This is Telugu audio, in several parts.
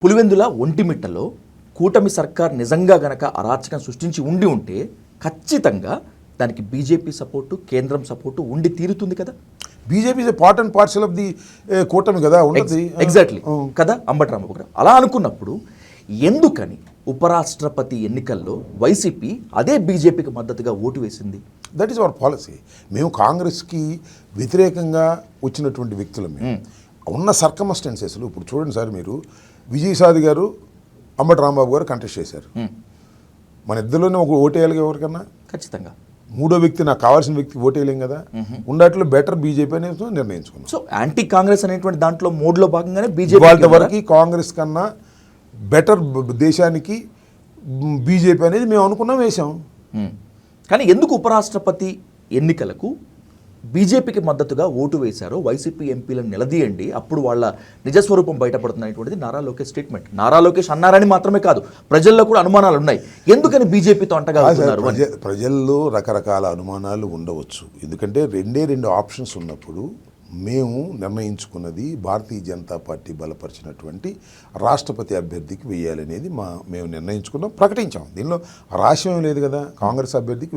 పులివెందుల ఒంటిమిట్టలో కూటమి సర్కార్ నిజంగా గనక అరాచకం సృష్టించి ఉంటే ఖచ్చితంగా దానికి బీజేపీ సపోర్టు కేంద్రం సపోర్టు ఉండి తీరుతుంది కదా. BJP is a part and parcel of the కూటమి కదా ఉండదు. ఎగ్జాక్ట్లీ కదా అంబటి రాంబాబు గారు. అలా అనుకున్నప్పుడు ఎందుకని ఉపరాష్ట్రపతి ఎన్నికల్లో వైసీపీ అదే బీజేపీకి మద్దతుగా ఓటు వేసింది? That is our policy. మేము కాంగ్రెస్కి వ్యతిరేకంగా వచ్చినటువంటి వ్యక్తులు మేము ఉన్న సర్కమస్టెన్సెస్లు ఇప్పుడు చూడండి సార్, మీరు విజయసాయి గారు అంబటి రాంబాబు గారు కంటెస్ట్ చేశారు. మన ఇద్దరులోనే ఒక ఓటేయాలి ఎవరికన్నా ఖచ్చితంగా. మూడో వ్యక్తి నాకు కావాల్సిన వ్యక్తికి ఓటేయలేం కదా. ఉండట్లో బెటర్ బీజేపీ అనేది నిర్ణయించుకున్నాం. సో యాంటీ కాంగ్రెస్ అనేటువంటి దాంట్లో మోడ్లో భాగంగానే బీజేపీ వాళ్ళ వరకు కాంగ్రెస్ కన్నా బెటర్ దేశానికి బీజేపీ అనేది మేము అనుకున్నాం, వేసాం. కానీ ఎందుకు ఉపరాష్ట్రపతి ఎన్నికలకు బీజేపీకి మద్దతుగా ఓటు వేశారో వైసీపీ ఎంపీలను నిలదీయండి, అప్పుడు వాళ్ళ నిజస్వరూపం బయటపడుతున్నటువంటిది నారా లోకేష్ స్టేట్మెంట్. నారా లోకేష్ అన్నారని మాత్రమే కాదు, ప్రజల్లో కూడా అనుమానాలు ఉన్నాయి. ఎందుకని బీజేపీతో అంటగా ప్రజల్లో రకరకాల అనుమానాలు ఉండవచ్చు. ఎందుకంటే రెండు ఆప్షన్స్ ఉన్నప్పుడు మేము నిర్ణయించుకున్నది భారతీయ జనతా పార్టీ బలపరిచినటువంటి రాష్ట్రపతి అభ్యర్థికి వేయాలనేది మేము నిర్ణయించుకున్నాం, ప్రకటించాం. దీనిలో రాష్ట్రం లేదు కదా. కాంగ్రెస్ అభ్యర్థికి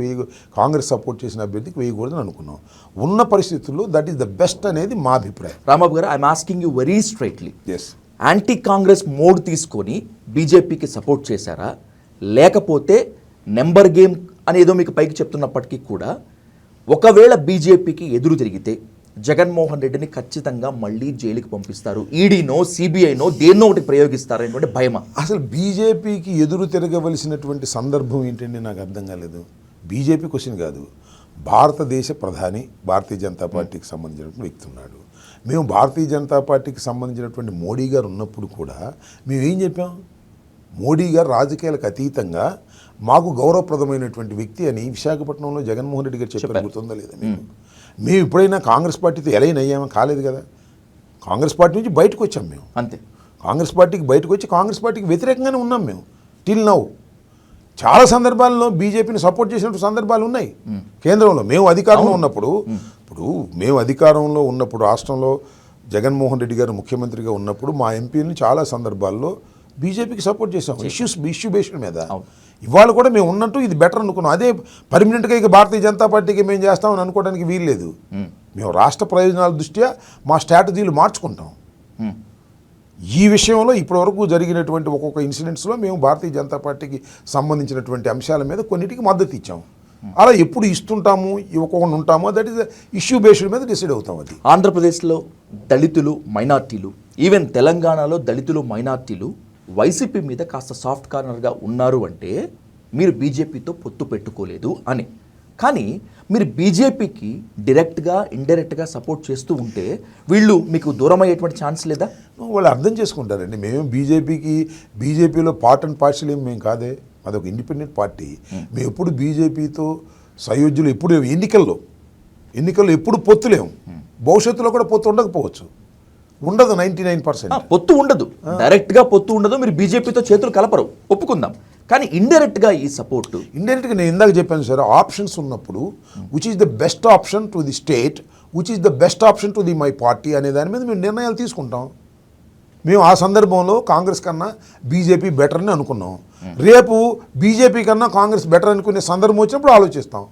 కాంగ్రెస్ సపోర్ట్ చేసిన అభ్యర్థికి వేయకూడదని అనుకున్నాం. ఉన్న పరిస్థితుల్లో దట్ ఈస్ ద బెస్ట్ అనేది మా అభిప్రాయం. Rambabu garu, I'm asking you very straightly, yes, anti Congress mode తీసుకొని బీజేపీకి సపోర్ట్ చేశారా, లేకపోతే నెంబర్ గేమ్ అనేదో మీకు పైకి చెప్తున్నప్పటికీ కూడా ఒకవేళ బీజేపీకి ఎదురు తిరిగితే జగన్మోహన్ రెడ్డిని ఖచ్చితంగా మళ్ళీ జైలుకి పంపిస్తారు, ఈడీనో సిబిఐనో దేన్నో ఒకటి ప్రయోగిస్తారనేటువంటి భయమా? అసలు బీజేపీకి ఎదురు తిరగవలసినటువంటి సందర్భం ఏంటంటే నాకు అర్థం కాలేదు. బీజేపీ క్వశ్చన్ కాదు, భారతదేశ ప్రధాని భారతీయ జనతా పార్టీకి సంబంధించినటువంటి వ్యక్తి ఉన్నాడు. మేము భారతీయ జనతా పార్టీకి సంబంధించినటువంటి మోడీ గారు ఉన్నప్పుడు కూడా మేము ఏం చెప్పాం? మోడీ గారు రాజకీయాలకు అతీతంగా మాకు గౌరవప్రదమైనటువంటి వ్యక్తి అని విశాఖపట్నంలో జగన్మోహన్ రెడ్డి గారు చెప్పారు, గుర్తుందా లేదా? మేము ఎప్పుడైనా కాంగ్రెస్ పార్టీతో ఎలైన్ అయ్యామా? కాలేదు కదా. కాంగ్రెస్ పార్టీ నుంచి బయటకు వచ్చాం మేము, అంతే. కాంగ్రెస్ పార్టీకి బయటకు వచ్చి కాంగ్రెస్ పార్టీకి వ్యతిరేకంగానే ఉన్నాం మేము టిల్ నౌ. చాలా సందర్భాల్లో బీజేపీని సపోర్ట్ చేసినటువంటి సందర్భాలు ఉన్నాయి కేంద్రంలో. మేము అధికారంలో ఉన్నప్పుడు మేము అధికారంలో ఉన్నప్పుడు రాష్ట్రంలో జగన్మోహన్ రెడ్డి గారు ముఖ్యమంత్రిగా ఉన్నప్పుడు మా ఎంపీని చాలా సందర్భాల్లో బీజేపీకి సపోర్ట్ చేసాం, ఇష్యూ బేస్డ్ మీద. ఇవాళ కూడా మేము ఉన్నట్టు ఇది బెటర్ అనుకున్నాం. అదే పర్మనెంట్గా ఇక భారతీయ జనతా పార్టీకి మేము చేస్తామని అనుకోవడానికి వీల్లేదు. మేము రాష్ట్ర ప్రయోజనాల దృష్ట్యా మా స్ట్రాటజీలు మార్చుకుంటాం. ఈ విషయంలో ఇప్పటివరకు జరిగినటువంటి ఒక్కొక్క ఇన్సిడెంట్స్లో మేము భారతీయ జనతా పార్టీకి సంబంధించినటువంటి అంశాల మీద కొన్నిటికి మద్దతు ఇచ్చాం. అలా ఎప్పుడు ఇస్తుంటాము ఇవ్వకుండా ఉంటామో దట్ ఈస్ ఇష్యూ బేస్డ్ మీద డిసైడ్ అవుతాం. అది ఆంధ్రప్రదేశ్లో దళితులు మైనార్టీలు, ఈవెన్ తెలంగాణలో దళితులు మైనార్టీలు వైసీపీ మీద కాస్త సాఫ్ట్ కార్నర్గా ఉన్నారు అంటే మీరు బీజేపీతో పొత్తు పెట్టుకోలేదు అని. కానీ మీరు బీజేపీకి డైరెక్ట్గా ఇండైరెక్ట్గా సపోర్ట్ చేస్తూ ఉంటే వీళ్ళు మీకు దూరం అయ్యేటువంటి ఛాన్స్ లేదా? వాళ్ళు అర్థం చేసుకుంటారండి. మేము బీజేపీలో పార్ట్ అండ్ పార్సల్ ఏమి మేము కాదే, అదొక ఇండిపెండెంట్ పార్టీ. మేము ఎప్పుడు బీజేపీతో సయోధ్యులు, ఎప్పుడు ఎన్నికల్లో ఎప్పుడు పొత్తులేము. భవిష్యత్తులో కూడా పొత్తు ఉండకపోవచ్చు, ఉండదు. 99% పొత్తు ఉండదు, డైరెక్ట్గా పొత్తు ఉండదు. మీరు బీజేపీతో చేతులు కలపరు, ఒప్పుకుందాం. కానీ ఇండైరెక్ట్గా ఈ సపోర్టు ఇండైరెక్ట్గా నేను ఇందాక చెప్పాను సార్, ఆప్షన్స్ ఉన్నప్పుడు which is the best option to the state, which is the best option to the my party అనే దాని మీద మేము నిర్ణయాలు తీసుకుంటాం. మేము ఆ సందర్భంలో కాంగ్రెస్ కన్నా బీజేపీ బెటర్ అని అనుకున్నాం. రేపు బీజేపీ కన్నా కాంగ్రెస్ బెటర్ అనుకునే సందర్భం వచ్చినప్పుడు ఆలోచిస్తాం.